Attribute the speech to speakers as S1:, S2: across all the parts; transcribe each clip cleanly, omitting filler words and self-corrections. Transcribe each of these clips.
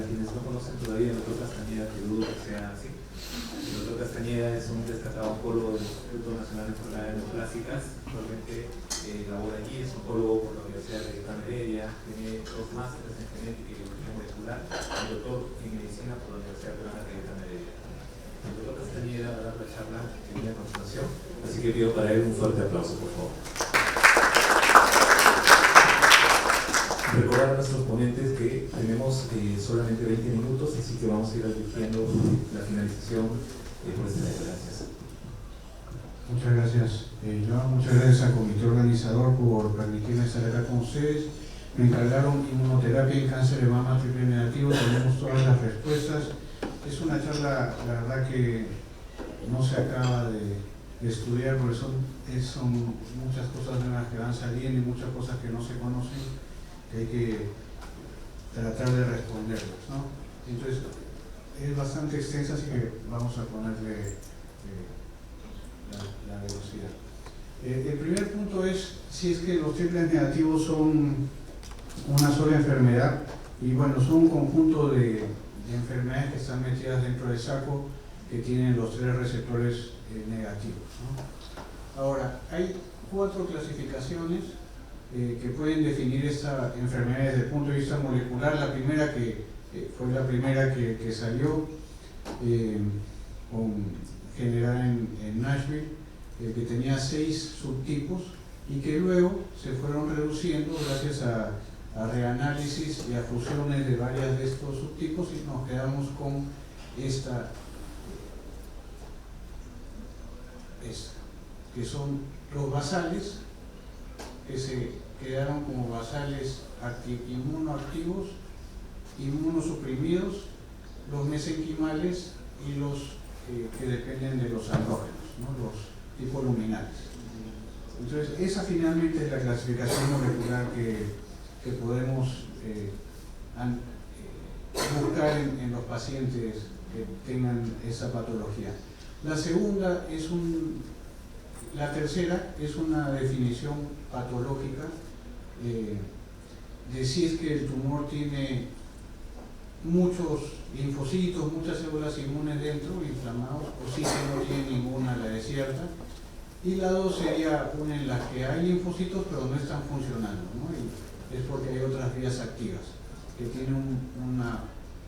S1: quienes no conocen todavía el Dr. Castañeda, que dudo que sea así. El Dr. Castañeda es un destacado oncólogo del Instituto Nacional de Enfermedades Neoplásicas. Actualmente labora allí, es oncólogo por la Universidad de Heredia, tiene 2 másteres en genética y biología molecular, y doctor en medicina por la Universidad Peruana de Heredia. El Dr. Castañeda va a dar la charla que viene a continuación, así que pido para él un fuerte aplauso, por favor. Recordar a nuestros ponentes que tenemos solamente 20 minutos, así que vamos a ir advirtiendo la finalización por esta vez. Gracias.
S2: Muchas gracias, Joan. Muchas gracias al comité organizador por permitirme estar acá con ustedes. Me encargaron inmunoterapia en cáncer de mama triple negativo. Tenemos todas las respuestas. Es una charla, la verdad, que no se acaba de estudiar, porque son muchas cosas nuevas que van saliendo y muchas cosas que no se conocen, que hay que tratar de responderlas, ¿no? Entonces, es bastante extensa, así que vamos a ponerle la velocidad. El primer punto es si es que los triples negativos son una sola enfermedad, y bueno, son un conjunto de enfermedades que están metidas dentro del saco, que tienen los 3 receptores negativos, ¿no? Ahora, hay 4 clasificaciones que pueden definir esta enfermedad desde el punto de vista molecular. La primera fue la primera que salió, generada en Nashville, que tenía 6 subtipos y que luego se fueron reduciendo gracias a reanálisis y a fusiones de varias de estos subtipos, y nos quedamos con esta, que son los basales, que se quedaron como basales inmunoactivos, inmunosuprimidos, los mesenquimales y los que dependen de los andrógenos, ¿no? Los tipos luminales. Entonces, esa finalmente es la clasificación molecular que podemos buscar en los pacientes que tengan esa patología. La tercera es una definición patológica de si es que el tumor tiene muchos linfocitos, muchas células inmunes dentro, inflamados, o si que no tiene ninguna, la desierta. Y la 2 sería una en la que hay linfocitos pero no están funcionando, ¿no? Y es porque hay otras vías activas que tienen una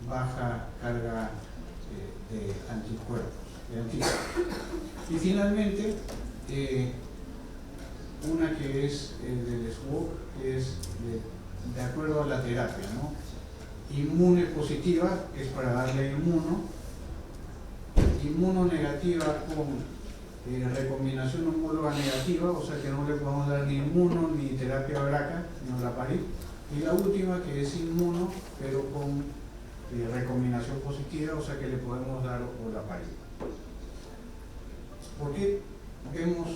S2: baja carga de anticuerpos, Y finalmente, una que es del SWOG, que es de acuerdo a la terapia, ¿no? Inmune positiva, que es para darle inmunonegativa con recombinación homóloga negativa, o sea que no le podemos dar ni inmuno ni terapia BRCA ni olaparib, y la última que es inmuno pero con recombinación positiva, o sea que le podemos dar olaparib. ¿Por qué vemos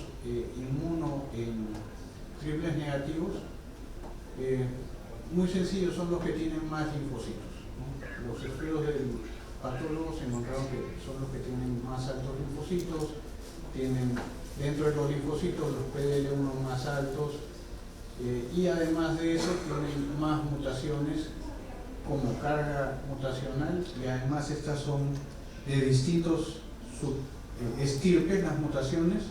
S2: inmuno en triples negativos? Muy sencillo, son los que tienen más linfocitos, ¿no? Los estudios del patólogo se encontraron que son los que tienen más altos linfocitos, tienen dentro de los linfocitos los PDL1 más altos, y además de eso tienen más mutaciones como carga mutacional, y además estas son de distintos estirpes las mutaciones,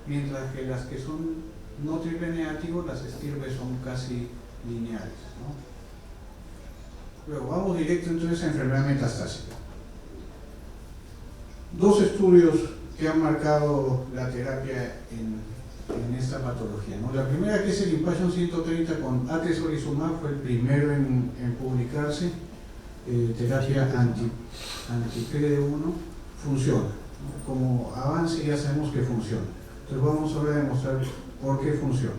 S2: mientras que las que son no triple negativos, las estirpes son casi lineales, ¿no? Luego vamos directo entonces a enfermedad metastásica. 2 estudios que han marcado la terapia en esta patología, ¿no? La primera, que es el Impassion 130 con atezolizumab, fue el primero en publicarse. Terapia anti-PD1 funciona, ¿no? Como avance ya sabemos que funciona. Entonces vamos ahora a demostrar por qué funciona.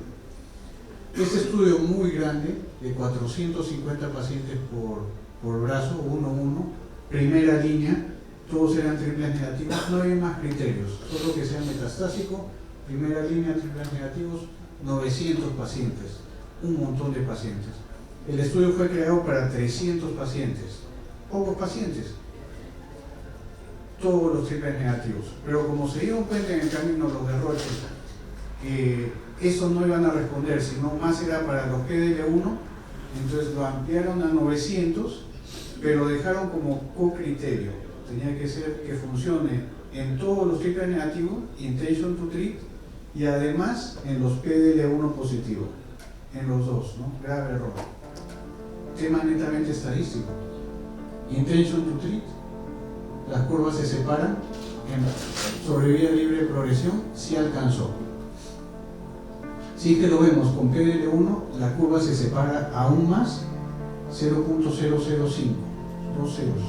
S2: Este estudio muy grande, de 450 pacientes por brazo, 1-1, primera línea, todos eran triples negativos, no hay más criterios, solo que sea metastásico, primera línea, triples negativos, 900 pacientes, un montón de pacientes. El estudio fue creado para 300 pacientes, pocos pacientes, todos los triples negativos, pero como se dieron cuenta en el camino los de Roche que esos no iban a responder, sino más era para los PDL1, entonces lo ampliaron a 900 pero dejaron como co-criterio. Tenía que ser que funcione en todos los triples negativos, intention to treat, y además en los PDL1 positivos, en los dos, ¿no? Grave error. Tema netamente estadístico. Intention to treat, las curvas se separan, en sobrevida libre de progresión, sí alcanzó. Sí que lo vemos con PDL1, la curva se separa aún más, 0.005, 2 ceros.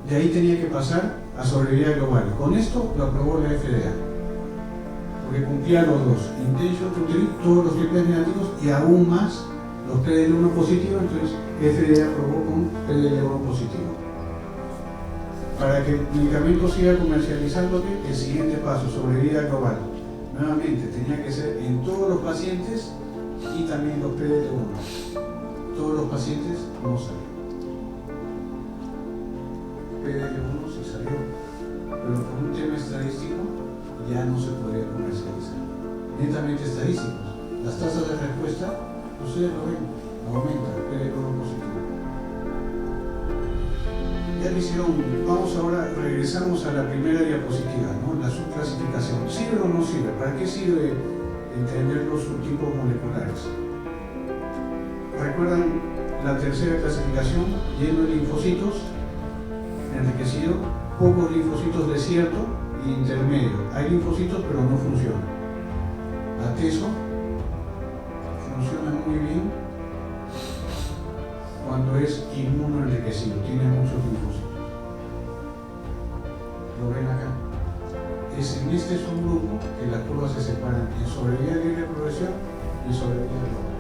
S2: De ahí tenía que pasar a sobrevida global. Con esto lo aprobó la FDA, porque cumplía los dos, intention to treat, todos los triples negativos y aún más los PDL1 positivos, entonces FDA aprobó con PDL1 positivo. Para que el medicamento siga comercializándose, el siguiente paso, sobrevida global. Nuevamente, tenía que ser en todos los pacientes y también los PDL1. Todos los pacientes no salieron. PDL1 sí salió, pero por un tema estadístico ya no se podría comercializar. Netamente estadísticos. Las tasas de respuesta, ustedes lo ven, aumentan, PDL1 positivo. Ya lo hicieron, vamos ahora, regresamos a la primera diapositiva, ¿no? La subclasificación. ¿Sirve o no sirve? ¿Para qué sirve entender los subtipos moleculares? ¿Recuerdan la tercera clasificación? Lleno de linfocitos, enriquecido, pocos linfocitos desierto y intermedio. Hay linfocitos pero no funcionan. Ateso funciona muy bien cuando es inmunoenriquecido, tiene muchos linfocitos. ¿Lo ven acá? En este es un grupo que las curvas se separan en sobrevida libre de progresión y sobrevida global.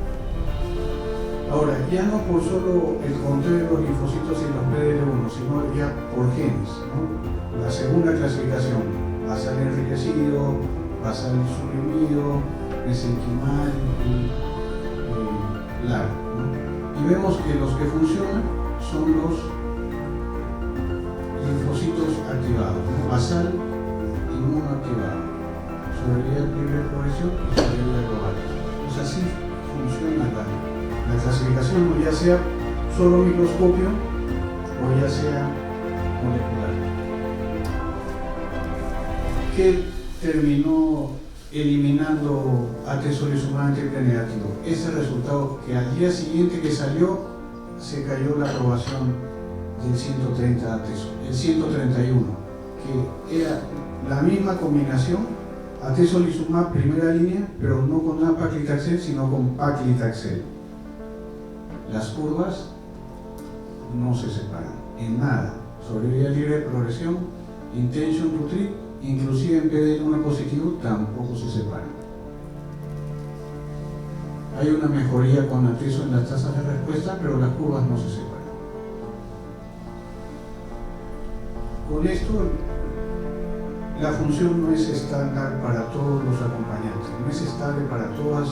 S2: Ahora, ya no por solo el conteo de los linfocitos y los PDL1, sino ya por genes, ¿no? La segunda clasificación, basal enriquecido, basal suprimido, mesenquimal y LAR, ¿no? Y vemos que los que funcionan son los linfocitos activados, ¿no? Basal inmunoactivado, sobrevida libre de progresión y sobrevida global. Pues así funciona la clasificación, ya sea solo microscopio o ya sea molecular. ¿Qué terminó eliminando atezolizumab triple negativo? Ese resultado que al día siguiente que salió se cayó la aprobación del 130 atezo, el 131, que era la misma combinación atezolizumab primera línea, pero no con nab-paclitaxel sino con paclitaxel. Las curvas no se separan en nada. Sobrevida libre de progresión, intention to treat, inclusive en PDL1 positivo tampoco se separan. Hay una mejoría con atezo en las tasas de respuesta, pero las curvas no se separan. Con esto, la función no es estándar para todos los acompañantes, no es estable para todas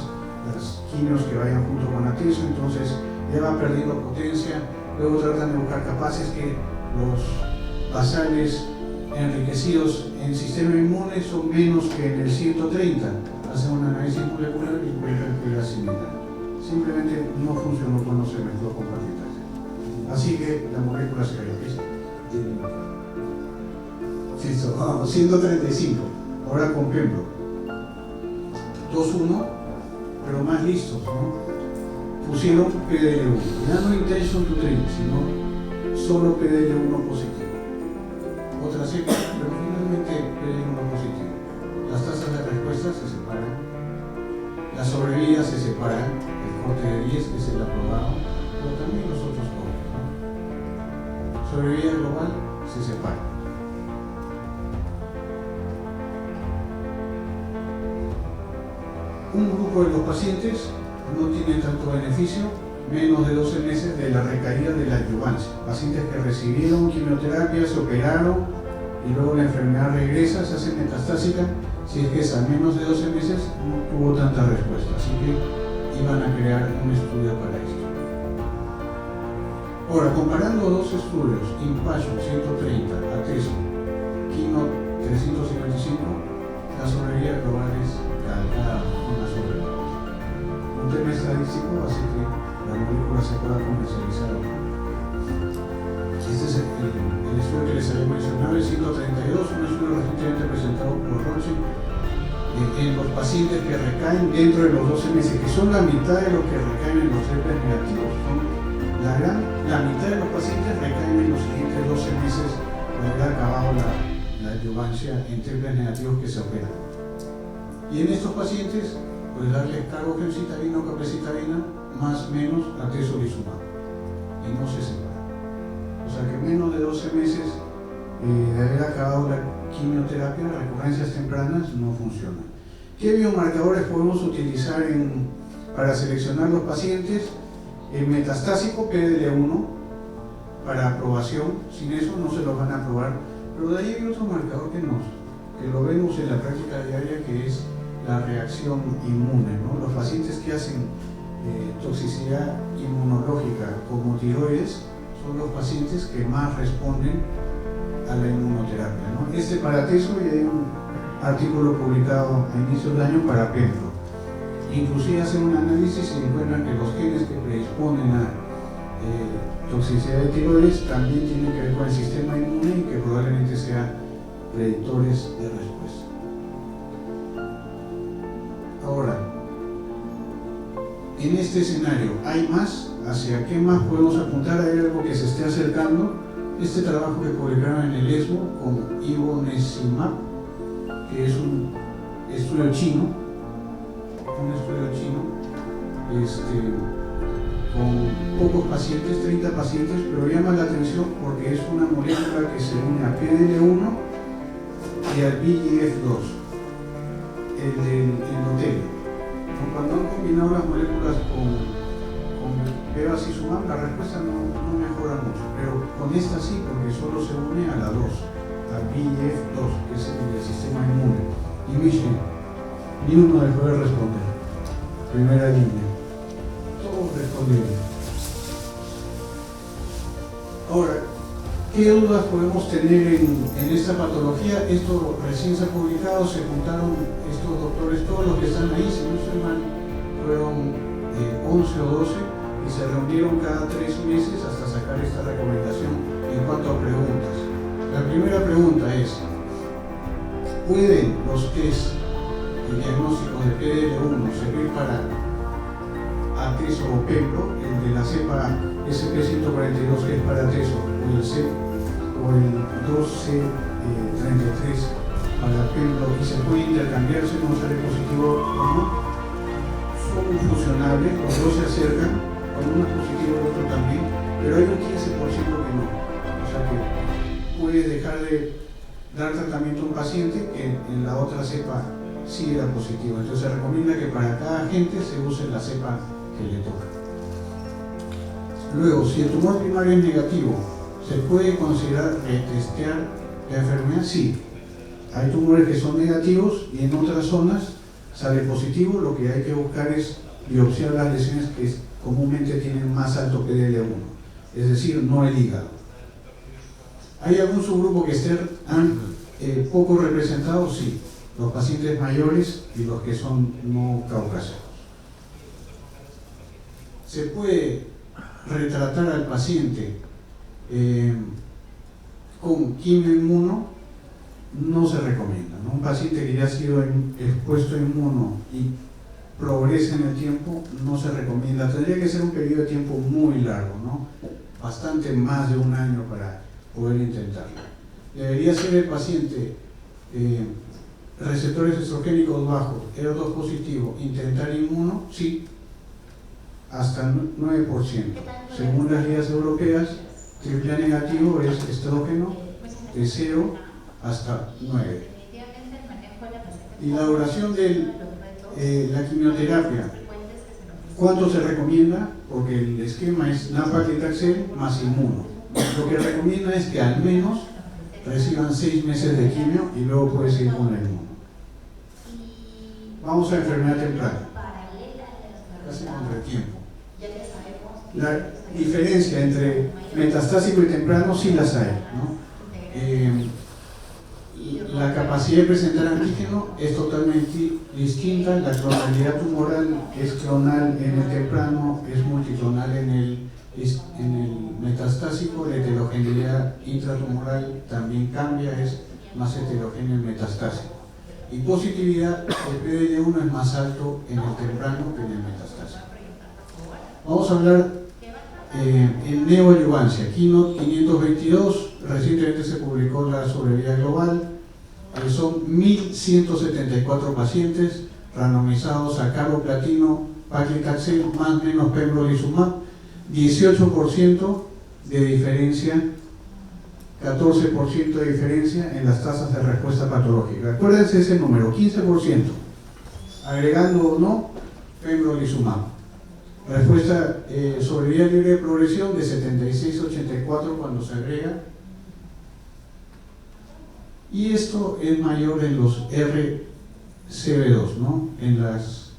S2: las quimios que vayan junto con atezo, entonces ya va perdiendo potencia. Luego tratan de buscar capaces que los basales enriquecidos en sistema inmune son menos que en el 130. Hacen un análisis molecular y encuentran que era similar. Simplemente no funcionó cuando se mezcló con paclitaxel. Así que la molécula se cayó. Listo, vamos, 135. Ahora con Pembro. 2-1, pero más listos, ¿no? Pusieron PDL1, ya no intention to treat, sino solo PDL1 positivo. Otra cepa, pero finalmente PDL1 positivo. Las tasas de respuesta se separan, las sobrevidas se separan, el corte de 10 que es el aprobado, pero también los otros cortes, ¿no? Sobrevida global se separa. Un grupo de los pacientes no tiene tanto beneficio, menos de 12 meses de la recaída de la adyuvancia. Pacientes que recibieron quimioterapia, se operaron y luego la enfermedad regresa, se hace metastásica. Si es que es a menos de 12 meses, no tuvo tanta respuesta. Así que iban a crear un estudio para esto. Ahora, comparando dos estudios, Impassion 130, atezo, Keynote 355, la sobrevida global es calcada una sobre la otra. Un tema estadístico hace que la molécula se pueda comercializar. en los pacientes que recaen dentro de los 12 meses, que son la mitad de los que recaen en los triples negativos. La mitad de los pacientes recaen en los siguientes 12 meses de haber acabado la adyuvancia en triples negativos que se operan. Y en estos pacientes, pues darles carbogencitabina o capecitabina más menos atezolizumab y no se separa. O sea que menos de 12 meses de haber acabado la quimioterapia, recurrencias tempranas no funcionan. ¿Qué biomarcadores podemos utilizar para seleccionar los pacientes? El metastásico PDL1 para aprobación, sin eso no se los van a aprobar, pero de ahí hay otro marcador que lo vemos en la práctica diaria, que es la reacción inmune, ¿no? Los pacientes que hacen toxicidad inmunológica como tiroides son los pacientes que más responden a la inmunoterapia, ¿no? Para teso, y hay un artículo publicado a inicios de año para pembro. Inclusive hacen un análisis y encuentran que los genes que predisponen a toxicidad de tiroides también tienen que ver con el sistema inmune y que probablemente sean predictores de respuesta. Ahora, en este escenario, ¿hay más? ¿Hacia qué más podemos apuntar? ¿Hay algo que se esté acercando? Este trabajo que publicaron en el ESMO con ivonescimab, que es un estudio chino, con pocos pacientes, 30 pacientes, pero llama la atención porque es una molécula que se une a PDL1 y al VEGF2, el del endotelio. Cuando han combinado las moléculas con bevacizumab, la respuesta no mejora mucho, pero con esta sí, porque solo se une a la 2, al VEGF2, que es el del sistema inmune. Y miren, ni uno dejó de responder. Primera línea. Todos respondieron. Ahora, ¿qué dudas podemos tener en esta patología? Esto recién se ha publicado, se juntaron estos doctores, todos los que están ahí, si no estoy mal, fueron 11 o 12, y se reunieron cada 3 meses hasta sacar esta recomendación en cuanto a preguntas. La primera pregunta es, ¿pueden los test diagnósticos de PDL1 servir para ateso o pembro, el de la cepa SP142 que es para ateso, o el 1233 para pembro, y se puede intercambiar si no sale positivo o no? Son funcionables, los dos se acercan, con uno es positivo y el otro también, pero hay un 15% que no. O sea que puede dejar de dar tratamiento a un paciente que en la otra cepa sí era positivo. Entonces se recomienda que para cada agente se use la cepa que le toca. Luego, si el tumor primario es negativo, ¿se puede considerar retestear la enfermedad? Sí. Hay tumores que son negativos y en otras zonas sale positivo. Lo que hay que buscar es biopsiar las lesiones que comúnmente tienen más alto PDL1, es decir, no el hígado. ¿Hay algún subgrupo que esté poco representado? Sí. Los pacientes mayores y los que son no caucásicos. ¿Se puede retratar al paciente con quimioinmuno? No se recomienda, ¿no? Un paciente que ya ha sido expuesto a inmuno y progresa en el tiempo, no se recomienda. Tendría que ser un periodo de tiempo muy largo, ¿no? Bastante más de un año para poder intentarlo. Debería ser el paciente receptores estrogénicos bajos, ER2 positivo, intentar inmuno, sí, hasta 9%. Según las guías europeas, triple negativo es estrógeno de 0 hasta 9. Y la duración de la quimioterapia, ¿cuánto se recomienda? Porque el esquema es nab-paclitaxel más inmuno. Lo que recomienda es que al menos reciban 6 meses de quimio y luego puede seguir con el inmuno. Vamos a enfermedad temprana. Casi contra el tiempo. La diferencia entre metastásico y temprano sí las hay, ¿no? La capacidad de presentar antígeno es totalmente distinta. La clonalidad tumoral es clonal en el temprano, es multiclonal en el metastásico. La heterogeneidad intratumoral también cambia, es más heterogénea en metastásico. y positividad, el PDL1 es más alto en el temprano que en el metastásico. Vamos a hablar en neoadyuvancia. Keynote 522, recientemente se publicó la sobrevida global. Son 1.174 pacientes randomizados a carboplatino, paclitaxel más o menos pembrolizumab, 18% de diferencia, 14% de diferencia en las tasas de respuesta patológica. Acuérdense ese número, 15%, agregando o no pembrolizumab. Respuesta sobrevida libre de progresión de 76-84 cuando se agrega. Y esto es mayor en los RCB2, ¿no? En las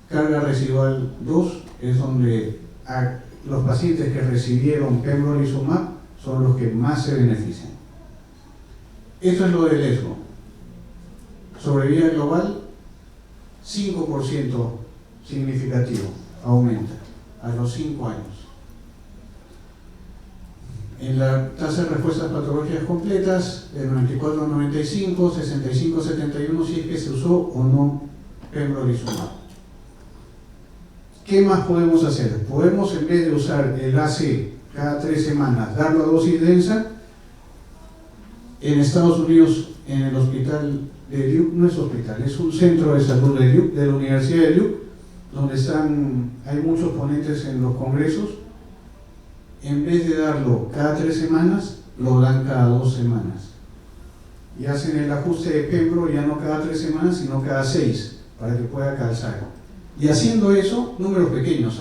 S2: carga residual 2 es donde los pacientes que recibieron pembrolizumab son los que más se benefician. Esto es lo del ESMO. Sobrevida global, 5% significativo, aumenta a los 5 años. En la tasa de respuestas patológicas completas, de 94 a 95, 65 a 71, si es que se usó o no pembrolizumab. ¿Qué más podemos hacer? Podemos, en vez de usar el AC cada 3 semanas, darlo a dosis densa. En Estados Unidos, en el hospital de Duke, no es hospital, es un centro de salud de Duke, de la Universidad de Duke, donde hay muchos ponentes en los congresos. En vez de darlo cada 3 semanas, lo dan cada 2 semanas. Y hacen el ajuste de pembro ya no cada 3 semanas, sino cada 6, para que pueda calzar. Y haciendo eso, números pequeños,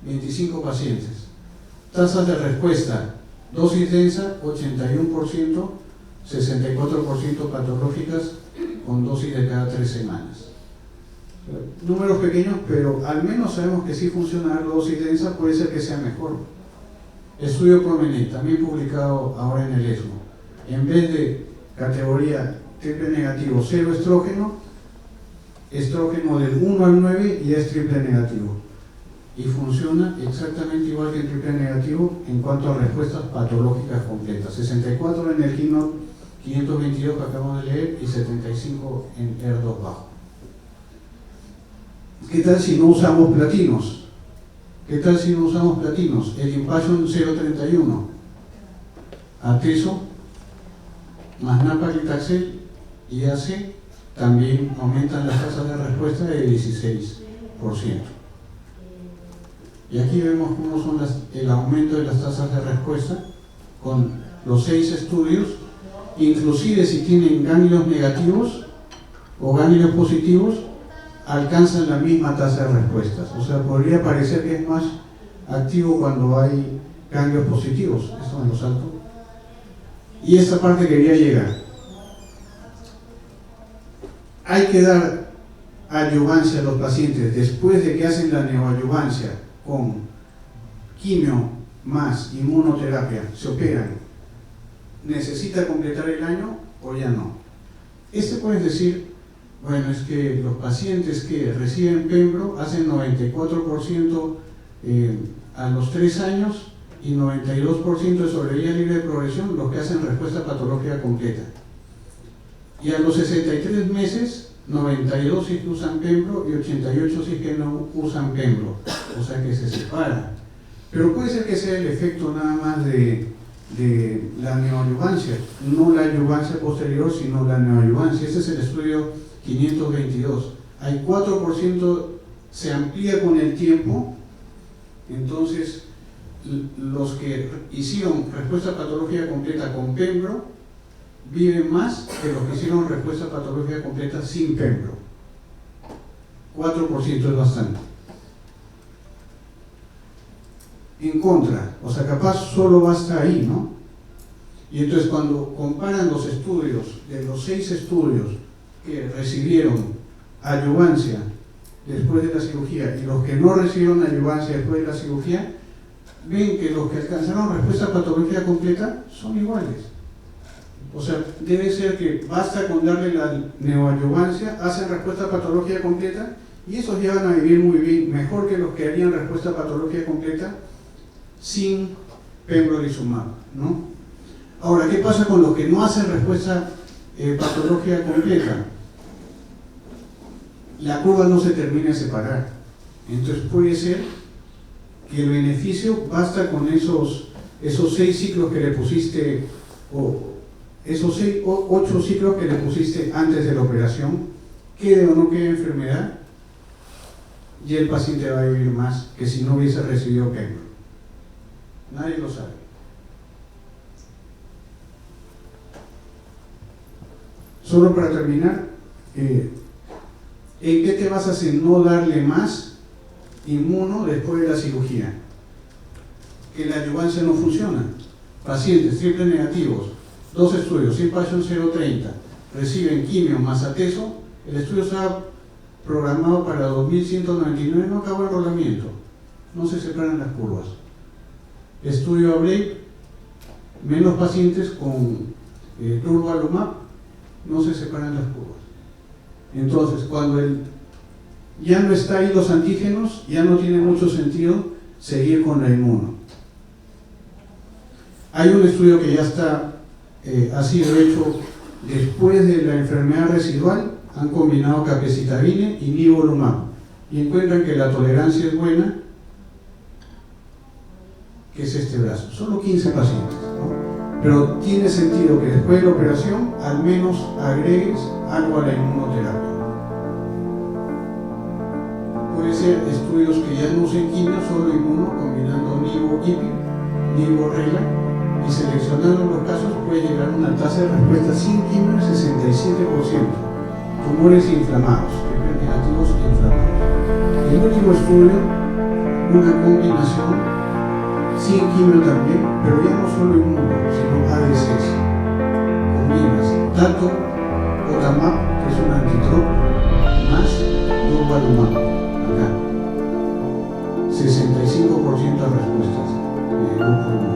S2: 25 pacientes. Tasas de respuesta, dosis densa, 81%, 64% patológicas, con dosis de cada 3 semanas. Números pequeños, pero al menos sabemos que sí funciona la dosis densa, puede ser que sea mejor. Estudio prominente, también publicado ahora en el ESMO. En vez de categoría triple negativo, 0 estrógeno, estrógeno del 1 al 9 ya es triple negativo. Y funciona exactamente igual que el triple negativo en cuanto a respuestas patológicas completas. 64 en el Keynote 522 que acabamos de leer y 75 en ER2 bajo. ¿Qué tal si no usamos platinos? ¿Qué tal si no usamos platinos? El Impassion 031, Atezo, más nab-paclitaxel y AC también aumentan las tasas de respuesta de 16%. Y aquí vemos cómo son el aumento de las tasas de respuesta con los 6 estudios, inclusive si tienen ganglios negativos o ganglios positivos, alcanzan la misma tasa de respuestas. O sea, podría parecer que es más activo cuando hay ganglios positivos. Esto me lo salto. Y esta parte quería llegar. Hay que dar adyuvancia a los pacientes después de que hacen la neoadyuvancia con quimio más inmunoterapia, se operan. ¿Necesita completar el año o ya no? Puedes decir, bueno, es que los pacientes que reciben pembro hacen 94% a los 3 años y 92% de sobrevida libre de progresión los que hacen respuesta patológica completa. Y a los 63 meses, 92 sí que usan pembro y 88 sí que no usan pembro, o sea que se separan. Pero puede ser que sea el efecto nada más de la neoadyuvancia, no la adyuvancia posterior, sino la neoadyuvancia. Este es el estudio 522. Hay 4%, se amplía con el tiempo, entonces los que hicieron respuesta patológica completa con pembro viven más que los que hicieron respuesta patológica completa sin pembro. 4% es bastante. En contra, o sea, capaz solo basta ahí, ¿no? Y entonces cuando comparan los estudios, de los 6 estudios que recibieron adyuvancia después de la cirugía y los que no recibieron adyuvancia después de la cirugía, ven que los que alcanzaron respuesta patológica completa son iguales. O sea, debe ser que basta con darle la neoadyuvancia, hacen respuesta patológica completa y esos llegan a vivir muy bien, mejor que los que harían respuesta patológica completa sin pembrolizumab, ¿no? Ahora, ¿qué pasa con los que no hacen respuesta patológica completa? la curva no se termina de separar. Entonces puede ser que el beneficio basta con esos 6 ciclos que le pusiste, o esos 8 ciclos que le pusiste antes de la operación, quede o no quede enfermedad, y el paciente va a vivir más que si no hubiese recibido quimio. Nadie lo sabe. Solo para terminar, ¿en qué te basas en no darle más inmuno después de la cirugía? Que la adyuvancia no funciona. Pacientes triple negativos, 2 estudios, Impassion 030, reciben quimio más atezo. El estudio estaba programado para 2199, no acabó el enrolamiento, no se separan las curvas. Estudio ABRAVE, menos pacientes con durvalumab, no se separan las curvas. Entonces, cuando ya no está ahí los antígenos, ya no tiene mucho sentido seguir con la inmuno. Hay un estudio que ya ha sido hecho después de la enfermedad residual, han combinado capecitabine y nivolumab y encuentran que la tolerancia es buena, que es este brazo. Solo 15 pacientes, ¿no? Pero tiene sentido que después de la operación al menos agregues algo a la inmunoterapia. Puede ser estudios que ya no usen quimio, solo inmuno, combinando nivo-ipi, nivo-rela, y seleccionando los casos puede llegar a una tasa de respuesta sin quimio del 67%. Tumores inflamados, triple negativos inflamados. El último estudio, una combinación sin quimio también, pero ya no solo inmuno, sino ADCs. Combinas dato, otamab, que es un antitrop, más durvalumab, acá. 65% de respuestas en el grupo inmuno.